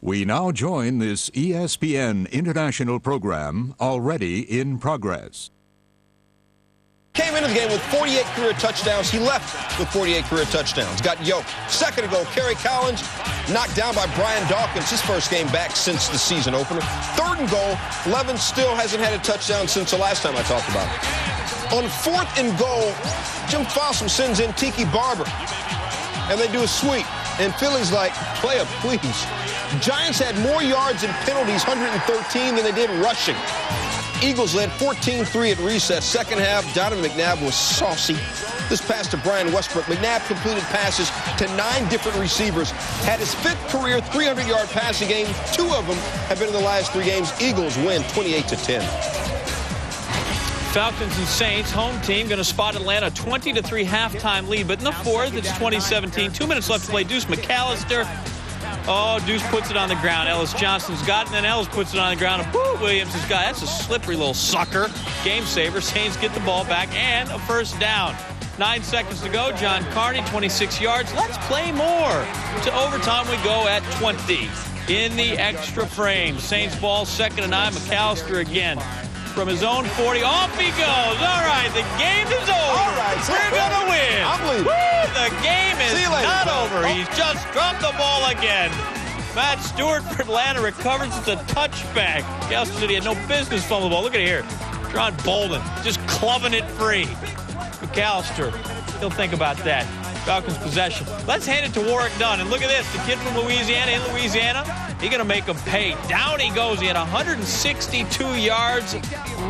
We now join this ESPN international program already in progress. Came into the game with 48 career touchdowns. He left with 48 career touchdowns. Got yoked. Second ago, Kerry Collins knocked down by Brian Dawkins, his first game back since the season opener. Third and goal, Levin still hasn't had a touchdown since the last time I talked about it. On fourth and goal, Jim Fossum sends in Tiki Barber, and they do a sweep. And Philly's like, player, please. Giants had more yards and penalties, 113, than they did rushing. Eagles led 14-3 at recess. Second half, Donovan McNabb was saucy. This pass to Brian Westbrook. McNabb completed passes to 9 different receivers. Had his 5th career 300-yard passing game. 2 of them have been in the last 3 games. Eagles win 28-10. Falcons and Saints, home team, going to spot Atlanta 20-3 halftime lead. But in the fourth, it's 2017. 2 minutes left to play. Deuce McAllister. Oh, Deuce puts it on the ground. Ellis Johnson's got it, and then Ellis puts it on the ground. And woo, Williams has got it. That's a slippery little sucker. Game saver. Saints get the ball back and a first down. 9 seconds to go. John Carney, 26 yards. Let's play more. To overtime we go at 20. In the extra frame. Saints ball, 2nd and 9. McAllister again. From his own 40, off he goes. All right, the game is over. All right, we're going to win. I'm leaving. Woo, the game is not over. He's just dropped the ball again. Matt Stewart for Atlanta recovers. It's a touchback. Kansas City had no business fumbling the ball. Look at it here. John Bolden just clubbing it free. McAllister, he'll think about that. Falcons possession. Let's hand it to Warwick Dunn. And look at this. The kid from Louisiana in Louisiana. He's going to make him pay. Down he goes. He had 162 yards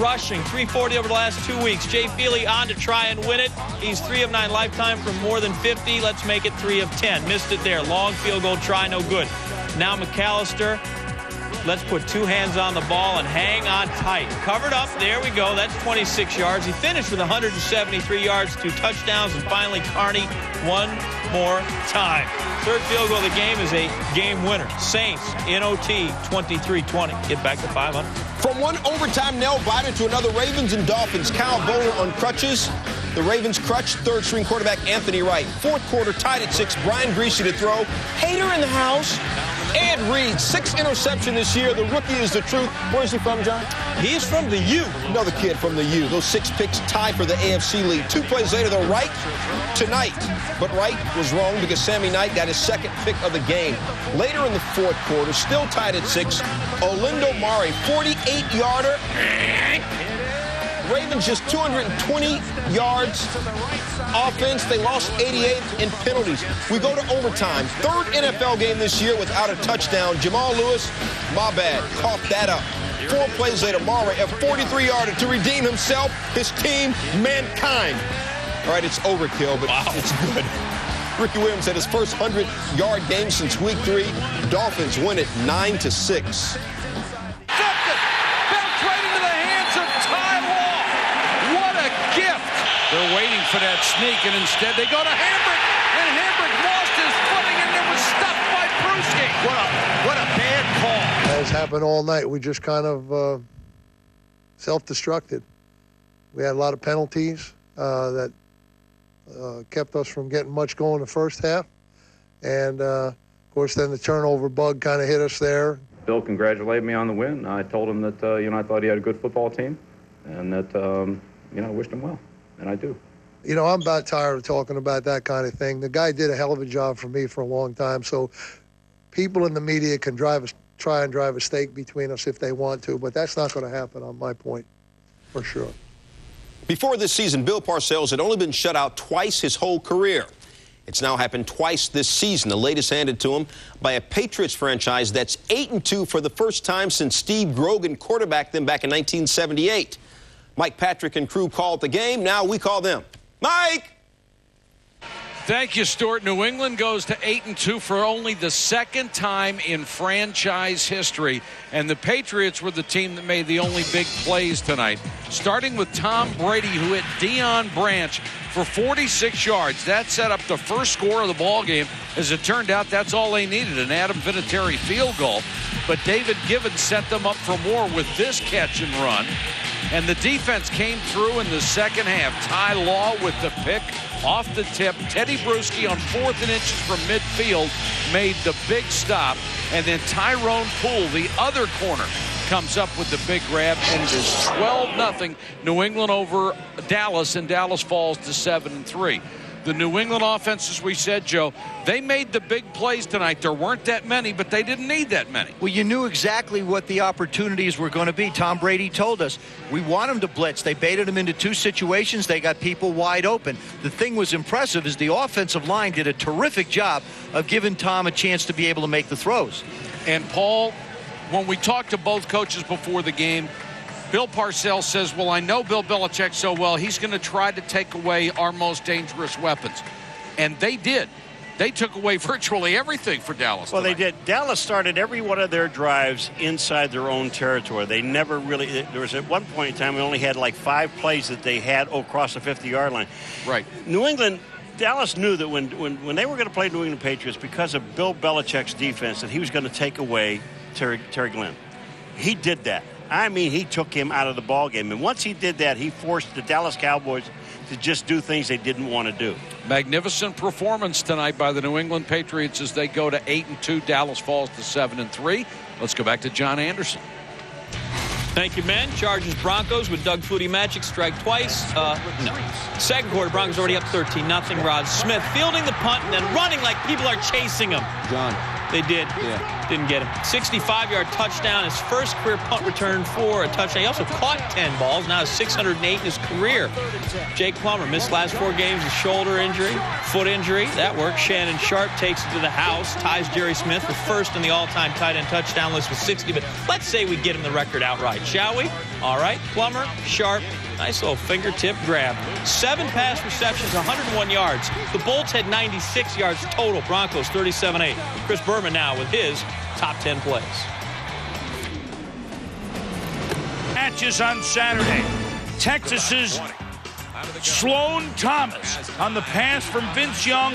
rushing. 340 over the last 2 weeks. Jay Feely on to try and win it. He's 3 of 9 lifetime from more than 50. Let's make it 3 of 10. Missed it there. Long field goal try, no good. Now McAllister. Let's put 2 hands on the ball and hang on tight. Covered up. There we go. That's 26 yards. He finished with 173 yards, 2 touchdowns, and finally Carney one more time. Third field goal of the game is a game winner. Saints in OT 23-20. Get back to 500. From one overtime nail-biter to another, Ravens and Dolphins. Kyle Bowler on crutches. The Ravens crutch third-string quarterback Anthony Wright. Fourth quarter tied at 6. Brian Greasy to throw. Hater in the house. Ed Reed, 6 interception this year. The rookie is the truth. Where's he from, John? He's from the U. Another kid from the U. Those 6 picks tie for the AFC lead. 2 plays later, they're Wright tonight. But Wright was wrong because Sammy Knight got his 2nd pick of the game. Later in the fourth quarter, still tied at 6, Olindo Mare, 48-yarder. Ravens just 220 yards offense. They lost 88 in penalties. We go to overtime. 3rd NFL game this year without a touchdown. Jamal Lewis, my bad, coughed that up. 4 plays later, Mare, a 43-yarder to redeem himself, his team, mankind. All right, it's overkill, but It's good. Ricky Williams had his first 100-yard game since week 3. Dolphins win it 9-6. They're waiting for that sneak, and instead they go to Hambrick, and Hambrick lost his footing and it was stopped by Brewski. What a bad call. That has happened all night. We just kind of self-destructed. We had a lot of penalties that kept us from getting much going the first half, and of course then the turnover bug kind of hit us there. Bill congratulated me on the win. I told him that I thought he had a good football team, and that I wished him well. And I do. I'm about tired of talking about that kind of thing. The guy did a hell of a job for me for a long time. So people in the media can try and drive a stake between us if they want to, but that's not going to happen on my point, for sure. Before this season, Bill Parcells had only been shut out twice his whole career. It's now happened twice this season, the latest handed to him by a Patriots franchise that's 8-2 for the first time since Steve Grogan quarterbacked them back in 1978. Mike Patrick and crew called the game. Now we call them. Mike! Thank you, Stuart. New England goes to 8-2 for only the 2nd time in franchise history. And the Patriots were the team that made the only big plays tonight. Starting with Tom Brady, who hit Deion Branch for 46 yards. That set up the first score of the ball game. As it turned out, that's all they needed, an Adam Vinatieri field goal. But David Givens set them up for more with this catch and run. And the defense came through in the second half. Ty Law with the pick off the tip. Teddy Bruschi on 4th and inches from midfield made the big stop. And then Tyrone Poole, the other corner, comes up with the big grab, and it is 12-0 New England over Dallas, and Dallas falls to 7-3. The New England offense, as we said, Joe, they made the big plays tonight. There weren't that many, but they didn't need that many. Well, you knew exactly what the opportunities were going to be. Tom Brady told us, we want them to blitz. They baited them into 2 situations. They got people wide open. The thing was impressive is the offensive line did a terrific job of giving Tom a chance to be able to make the throws. And, Paul, when we talked to both coaches before the game, Bill Parcells says, well, I know Bill Belichick so well, he's going to try to take away our most dangerous weapons. And they did. They took away virtually everything for Dallas Well, tonight. they did. Dallas started every one of their drives inside their own territory. They never really, there was at one point in time, we only had like 5 plays that they had across the 50-yard line. Right. New England, Dallas knew that when they were going to play New England Patriots, because of Bill Belichick's defense, that he was going to take away Terry Glenn. He did that. I mean, he took him out of the ballgame. And once he did that, he forced the Dallas Cowboys to just do things they didn't want to do. Magnificent performance tonight by the New England Patriots as they go to 8-2. Dallas falls to 7-3. Let's go back to John Anderson. Thank you, men. Chargers Broncos with Doug Flutie Magic strike twice. No. Second quarter, Broncos already up 13-0. Rod Smith fielding the punt and then running like people are chasing him. John. They did. Yeah. Didn't get him. 65-yard touchdown. His first career punt return for a touchdown. He also caught 10 balls. Now has 608 in his career. Jake Plummer missed last 4 games with shoulder injury, foot injury. That worked. Shannon Sharp takes it to the house. Ties Jerry Smith for first in the all-time tight end touchdown list with 60. But let's say we get him the record outright, shall we? All right. Plummer, Sharp. Nice little fingertip grab. 7 pass receptions, 101 yards. The Bolts had 96 yards total. Broncos 37-8. Chris Berman now with his top 10 plays. Matches on Saturday. Texas's Sloan Thomas on the pass from Vince Young.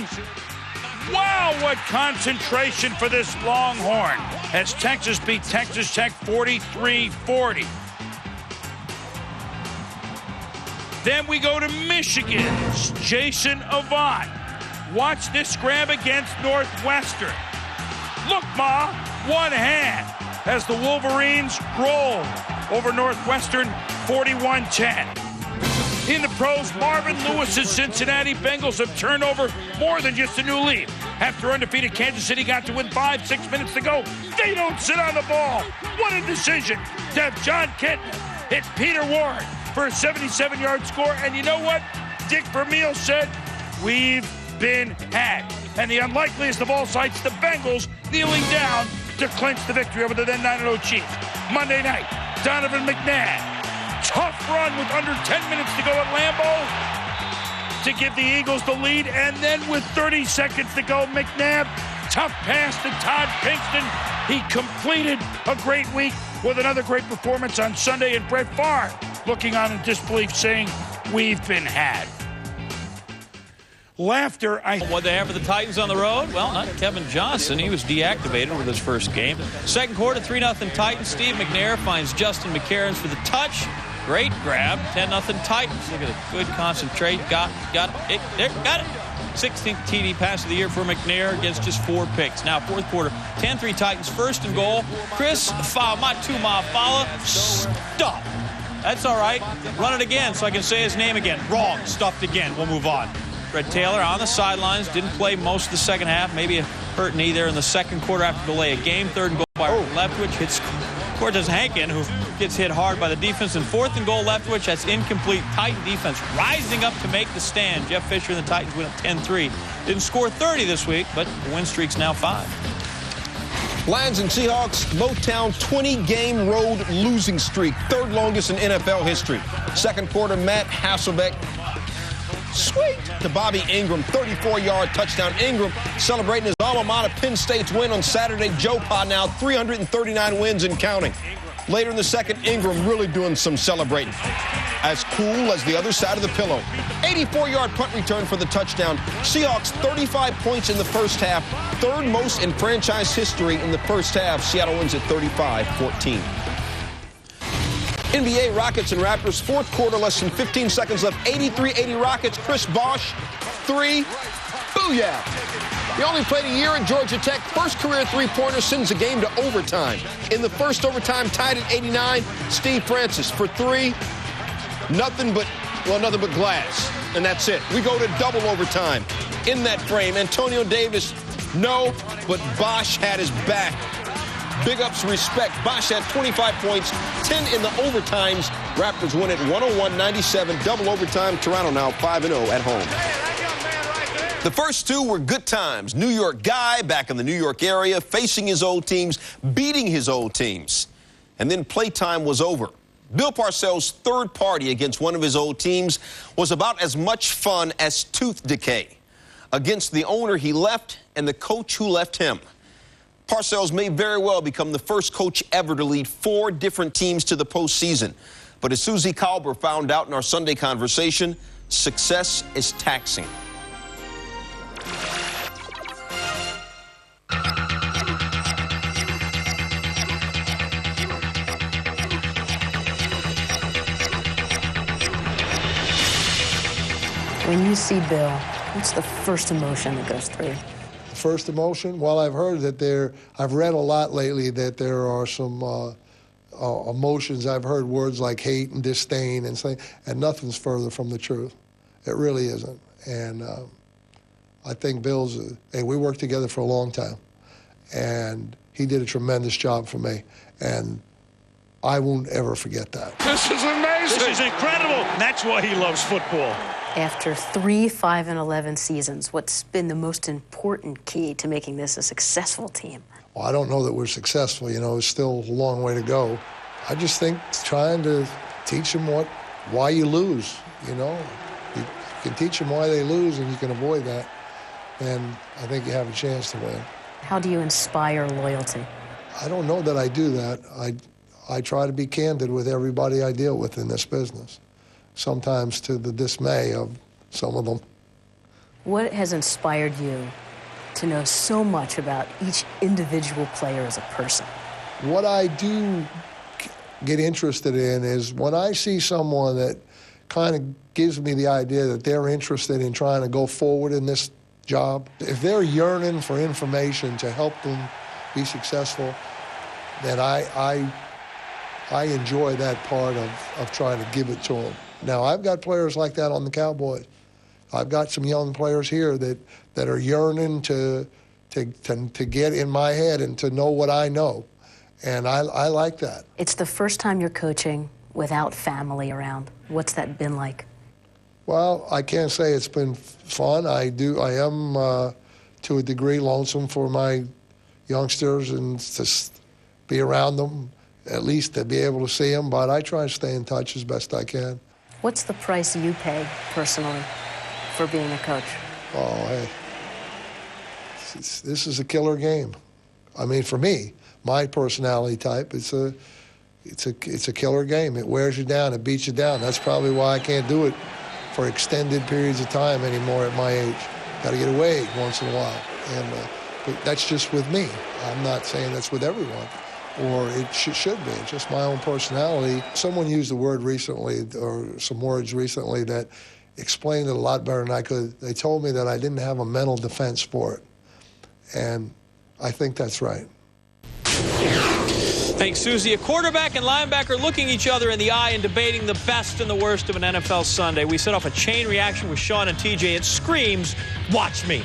Wow, what concentration for this Longhorn as Texas beat Texas Tech 43-40. Then we go to Michigan's Jason Avant. Watch this grab against Northwestern. Look, Ma, one hand as the Wolverines roll over Northwestern 41-10. In the pros, Marvin Lewis's Cincinnati Bengals have turned over more than just a new leaf. After undefeated Kansas City got to win 5-6 minutes to go, they don't sit on the ball. What a decision to have John Kenton hit Peter Ward for a 77-yard score. And you know what? Dick Vermeil said, we've been had. And the unlikeliest of all sights, the Bengals kneeling down to clinch the victory over the then 9-0 Chiefs. Monday night, Donovan McNabb. Tough run with under 10 minutes to go at Lambeau to give the Eagles the lead. And then with 30 seconds to go, McNabb, tough pass to Todd Pinkston. He completed a great week with another great performance on Sunday. And Brett Favre looking on in disbelief, saying, we've been had. Laughter. What they have for the Titans on the road? Well, not Kevin Johnson. He was deactivated with his first game. Second quarter, 3-0 Titans. Steve McNair finds Justin McCarron for the touch. Great grab. 10-0 Titans. Look at it. Good concentration. Got it. Got it. 16th TD pass of the year for McNair against just 4 picks. Now, fourth quarter, 10-3 Titans. First and goal. Chris Matuma-Fala. Stop. That's all right. Run it again so I can say his name again. Wrong. Stuffed again. We'll move on. Fred Taylor on the sidelines. Didn't play most of the second half. Maybe a hurt knee there in the second quarter after delay of game. Third and goal by Leftwich. Hits Cortez Hankin, who gets hit hard by the defense. And fourth and goal, Leftwich. That's incomplete. Titan defense rising up to make the stand. Jeff Fisher and the Titans win up 10-3. Didn't score 30 this week, but the win streak's now 5. Lions and Seahawks, Motown 20-game road losing streak. Third longest in NFL history. Second quarter, Matt Hasselbeck. Sweet to Bobby Ingram, 34-yard touchdown. Ingram celebrating his alma mater, Penn State's win on Saturday. Joe Pa now 339 wins and counting. Later in the second, Ingram really doing some celebrating. As cool as the other side of the pillow. 84-yard punt return for the touchdown. Seahawks 35 points in the first half. Third most in franchise history in the first half. Seattle wins at 35-14. NBA Rockets and Raptors, fourth quarter, less than 15 seconds left. 83-80 Rockets. Chris Bosh three. Booyah! He only played a year at Georgia Tech. First career three-pointer sends the game to overtime. In the first overtime, tied at 89, Steve Francis for three. Nothing but glass. And that's it. We go to double overtime. In that frame, Antonio Davis, no, but Bosch had his back. Big ups, respect. Bosch had 25 points, 10 in the overtimes. Raptors win at 101-97, double overtime. Toronto now 5-0 at home. The first two were good times. New York guy back in the New York area, facing his old teams, beating his old teams. And then playtime was over. Bill Parcells' third party against one of his old teams was about as much fun as tooth decay. Against the owner he left and the coach who left him. Parcells may very well become the first coach ever to lead 4 different teams to the postseason. But as Susie Kalber found out in our Sunday conversation, success is taxing. When you see Bill, what's the first emotion that goes through you? First emotion? Well, I've heard that I've read a lot lately that there are some emotions. I've heard words like hate and disdain and nothing's further from the truth. It really isn't. And I think Bill's, we worked together for a long time, and he did a tremendous job for me, and I won't ever forget that. This is amazing. This is incredible. That's why he loves football. After 3 5-11 seasons, what's been the most important key to making this a successful team? Well, I don't know that we're successful. It's still a long way to go. I just think trying to teach them why you lose. You can teach them why they lose, and you can avoid that. And I think you have a chance to win. How do you inspire loyalty? I don't know that I do that. I try to be candid with everybody I deal with in this business, sometimes to the dismay of some of them. What has inspired you to know so much about each individual player as a person? What I do get interested in is when I see someone that kind of gives me the idea that they're interested in trying to go forward in this job. If they're yearning for information to help them be successful, then I enjoy that part of trying to give it to them. Now, I've got players like that on the Cowboys. I've got some young players here that are yearning to get in my head and to know what I know. And I like that. It's the first time you're coaching without family around. What's that been like? Well, I can't say it's been fun. I am, to a degree, lonesome for my youngsters and to be around them, at least to be able to see them. But I try to stay in touch as best I can. What's the price you pay, personally, for being a coach? Oh, hey. This is a killer game. I mean, for me, my personality type, it's a killer game. It wears you down. It beats you down. That's probably why I can't do it for extended periods of time anymore at my age. Got to get away once in a while. And but that's just with me. I'm not saying that's with everyone, or it should be. It's just my own personality. Someone used a word recently, or some words recently, that explained it a lot better than I could. They told me that I didn't have a mental defense for it. And I think that's right. Thanks, Susie. A quarterback and linebacker looking each other in the eye and debating the best and the worst of an NFL Sunday. We set off a chain reaction with Sean and TJ. It screams, watch me.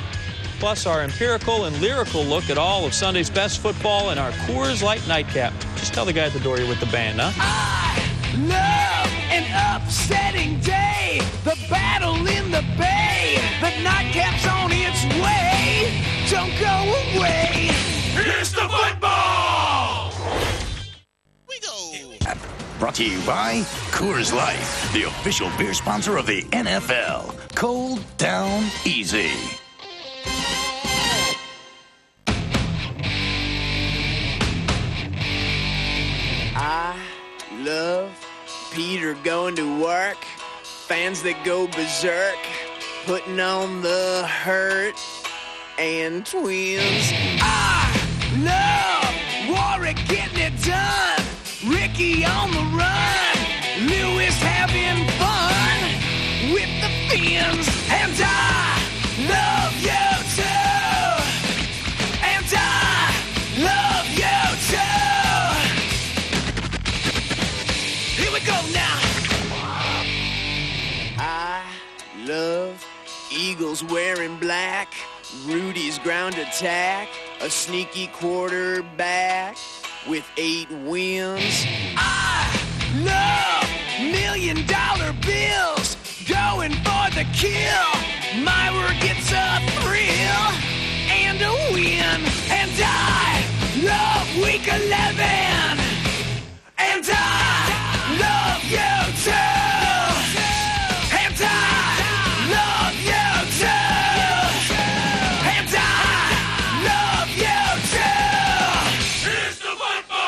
Plus our empirical and lyrical look at all of Sunday's best football and our Coors Light nightcap. Just tell the guy at the door you're with the band, huh? I love an upsetting day. The battle in the bay. The nightcap's on its way. Don't go away. Here's the football! We go. Brought to you by Coors Light, the official beer sponsor of the NFL. Cold down easy. I love Peter going to work. Fans that go berserk. Putting on the hurt. And twins. I love Warwick getting it done. Ricky on the run. Lewis having fun with the Fins. And I Eagles wearing black, Rudy's ground attack, a sneaky quarterback with 8 wins. I love $1 million bills, going for the kill. My word gets a thrill and a win. And I love week 11. And I love you too. And I love you too. And I love you too. Here's the football.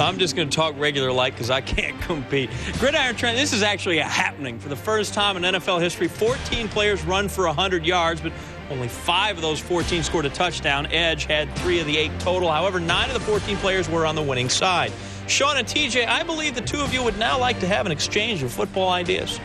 I'm just going to talk regular like because I can't compete. Gridiron Trent, this is actually a happening. For the first time in NFL history, 14 players run for 100 yards, but only 5 of those 14 scored a touchdown. Edge had 3 of the 8 total. However, 9 of the 14 players were on the winning side. Sean and TJ, I believe the two of you would now like to have an exchange of football ideas.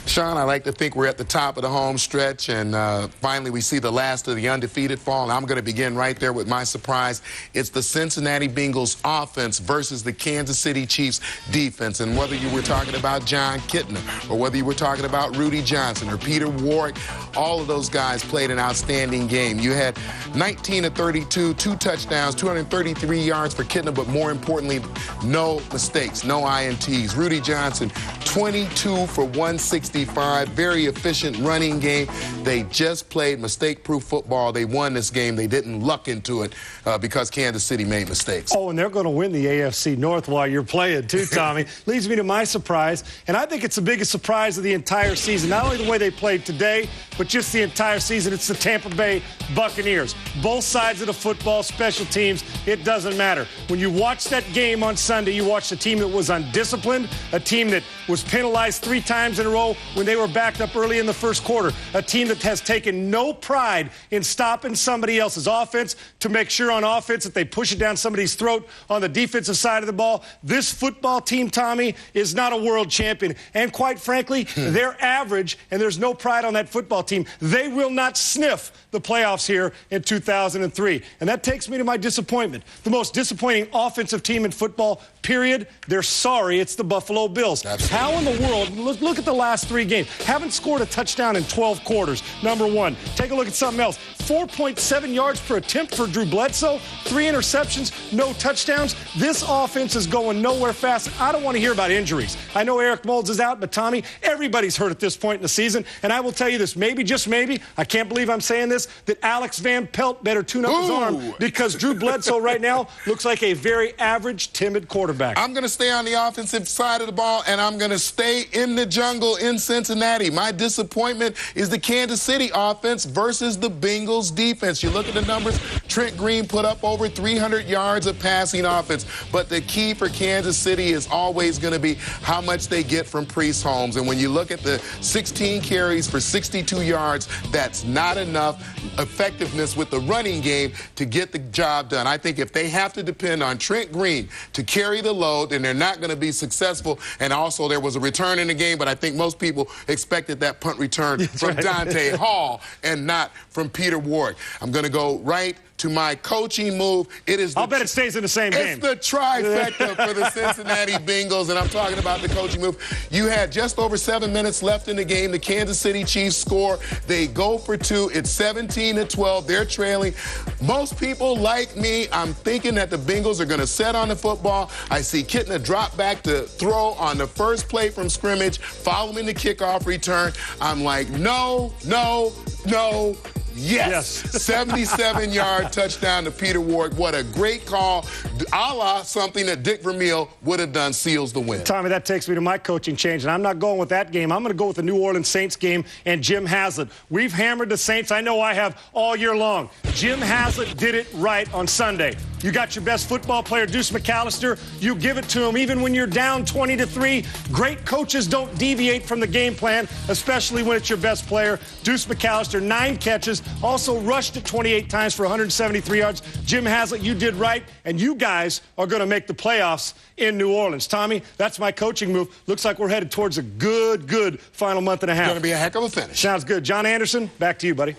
Sean, I like to think we're at the top of the home stretch, and finally we see the last of the undefeated fall. And I'm going to begin right there with my surprise. It's the Cincinnati Bengals offense versus the Kansas City Chiefs defense. And whether you were talking about John Kitna or whether you were talking about Rudy Johnson or Peter Warrick, all of those guys played an outstanding game. You had 19 of 32, 2 touchdowns, 233 yards for Kitna, but more importantly, no mistakes, no INTs. Rudy Johnson, 22 for 165, very efficient running game. They just played mistake-proof football. They won this game. They didn't luck into it because Kansas City made mistakes. Oh, and they're going to win the AFC North while you're playing, too, Tommy. Leads me to my surprise, and I think it's the biggest surprise of the entire season. Not only the way they played today, but just the entire season. It's the Tampa Bay Buccaneers. Both sides of the football, special teams, it doesn't matter. When you watch that game on Sunday, you watched a team that was undisciplined, a team that was penalized 3 times in a row when they were backed up early in the first quarter, a team that has taken no pride in stopping somebody else's offense to make sure on offense that they push it down somebody's throat on the defensive side of the ball. This football team, Tommy, is not a world champion. And quite frankly, they're average, and there's no pride on that football team. They will not sniff the playoffs here in 2003. And that takes me to my disappointment. The most disappointing offensive team in football, period. They're sorry. It's the Buffalo Bills. Absolutely. How in the world, look at the last 3 games. Haven't scored a touchdown in 12 quarters, number one. Take a look at something else. 4.7 yards per attempt for Drew Bledsoe, 3 interceptions, no touchdowns. This offense is going nowhere fast. I don't want to hear about injuries. I know Eric Moulds is out, but Tommy, everybody's hurt at this point in the season. And I will tell you this, maybe, just maybe, I can't believe I'm saying this, that Alex Van Pelt better tune up his arm because Drew Bledsoe right now looks like a very average, timid quarterback. I'm going to stay on the offensive side of the ball, and I'm going to stay in the jungle in Cincinnati. My disappointment is the Kansas City offense versus the Bengals defense. You look at the numbers, Trent Green put up over 300 yards of passing offense, but the key for Kansas City is always going to be how much they get from Priest Holmes. And when you look at the 16 carries for 62 yards, that's not enough effectiveness with the running game to get the job done. I think if they have to depend on Trent Green to carry the load, then they're not going to be successful. And also, there was a return in the game, but I think most people expected that punt return from Dante Hall and not from Peter Warrick. I'm going to go right to my coaching move. I'll bet it stays in the same game. It's the trifecta for the Cincinnati Bengals, and I'm talking about the coaching move. You had just over 7 minutes left in the game. The Kansas City Chiefs score. They go for 2. It's 17-12. They're trailing. Most people, like me, I'm thinking that the Bengals are going to set on the football. I see Kitna drop back to throw on the first play from scrimmage, following the kickoff return. I'm like, no, no, no. Yes. 77-yard touchdown to Peter Warrick. What a great call. A la something that Dick Vermeil would have done, seals the win. Tommy, that takes me to my coaching change, and I'm not going with that game. I'm going to go with the New Orleans Saints game and Jim Haslett. We've hammered the Saints. I know I have all year long. Jim Haslett did it right on Sunday. You got your best football player, Deuce McAllister. You give it to him even when you're down 20-3. Great coaches don't deviate from the game plan, especially when it's your best player. Deuce McAllister, 9 catches, also rushed it 28 times for 173 yards. Jim Haslett, you did right, and you guys are going to make the playoffs in New Orleans. Tommy, that's my coaching move. Looks like we're headed towards a good final month and a half. Going to be a heck of a finish. Sounds good. John Anderson, back to you, buddy.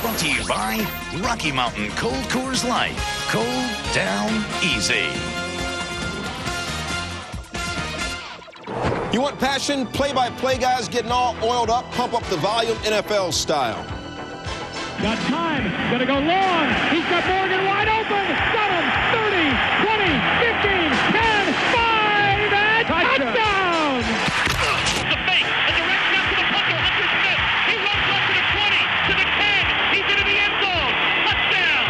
Brought to you by Rocky Mountain Cold Coors Light. Cold down easy. You want passion? Play-by-play guys getting all oiled up, pump up the volume, NFL style. Got time, gonna go long. He's got Morgan wide open. Got him. 30, 20, 15, 10, 5, and touchdown! The fake, a direct snap to the punter, Hunter Smith. He runs up to the 20, to the 10. He's into the end zone. Touchdown!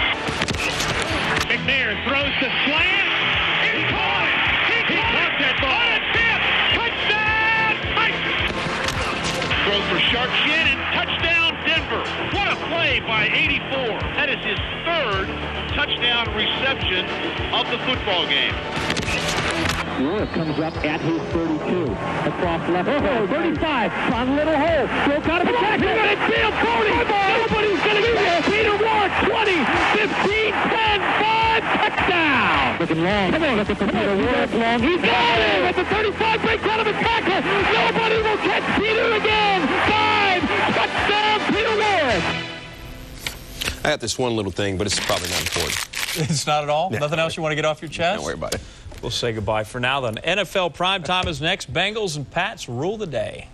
McNair throws the slant. He caught it. He caught that ball. On a tip. Touchdown! Throw for Sharp Shannon. Touchdown, Denver. What a play by 84. That is his third touchdown reception of the football game. Lewis comes up at his 32. Across left. 35. On a little hole. Broke out of the tackle. He's got it field. Cody. Nobody's going to be there. Peter Ward. 20, 15, 10, 5. Touchdown. Looking long. Come on. Look at Peter Ward. Long. He's got it. At the 35. Breaks out of a tackle. Nobody will catch Peter again. 5. Touchdown. Peter Ward. I got this one little thing, but it's probably not important. It's not at all? Yeah. Nothing else you want to get off your chest? Don't worry about it. We'll say goodbye for now then. NFL Primetime is next. Bengals and Pats rule the day.